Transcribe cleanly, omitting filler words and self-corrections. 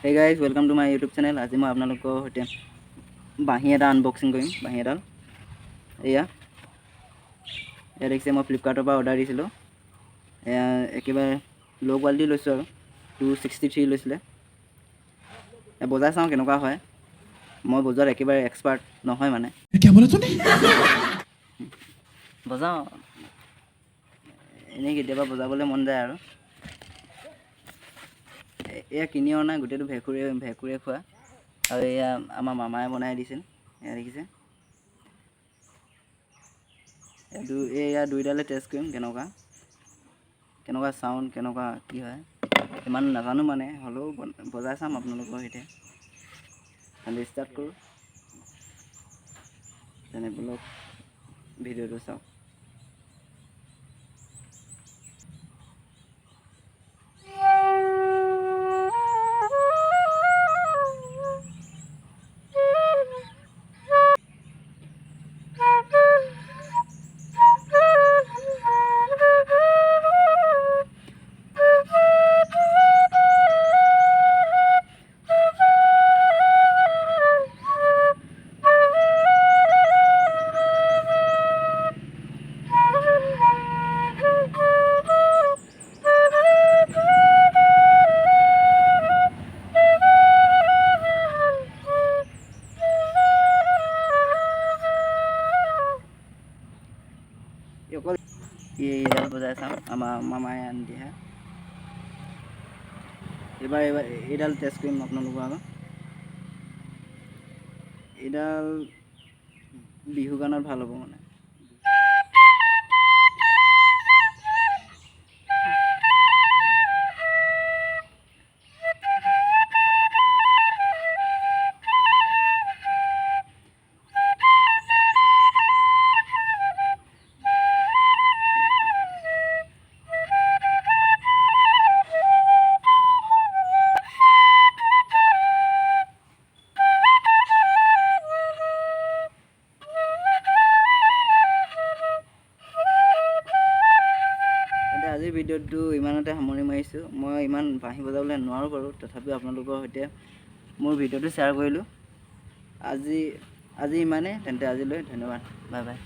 Hey guys, welcome to my YouTube channel. আজি মই আপোনালোকৰ সৈতে বাঁহী এটা আনবক্সিং কৰিম। বাঁহী এডাল এয়া দেখিছে, মই ফ্লিপকাৰ্টৰ পৰা অৰ্ডাৰ দিছিলোঁ। এয়া একেবাৰে ল' কোৱালিটি লৈছোঁ আৰু 263 লৈছিলে। বজাই চাওঁ কেনেকুৱা হয়। মই বজোৱাত একেবাৰে এক্সপাৰ্ট নহয় মানে। বজাওঁ এনেই কেতিয়াবা বজাবলৈ মন যায় আৰু। এয়া কিনি অনা, গোটেইটো ভেকুৰে খোৱা, আৰু এয়া আমাৰ মামাই বনাই দিছিল। এয়া দেখিছে, এয়া দুইডালে টেষ্ট কৰিম কেনেকুৱা চাউণ্ড, কেনেকুৱা কি হয়। ইমান নাজানো মানে, হ'লেও বজাই চাম আপোনালোকৰ সৈতে। ষ্টাৰ্ট কৰোঁ, তেনে বলক ভিডিঅ'টো চাওক। অকল এইডাল বজাই চাম, আমাৰ মামাই আনি দিয়া। এইবাৰ এইডাল টেষ্ট কৰিম আপোনালোকৰ আগত। এইডাল বিহু গানত ভাল হ'ব মানে। আজিৰ ভিডিঅ'টো ইমানতে সামৰি মাৰিছোঁ। মই ইমান বাঁহী বজাবলৈ নোৱাৰোঁ বাৰু, তথাপিও আপোনালোকৰ সৈতে মোৰ ভিডিঅ'টো শ্বেয়াৰ কৰিলোঁ। আজি ইমানেই, তেন্তে আজিলৈ ধন্যবাদ, বাই বাই।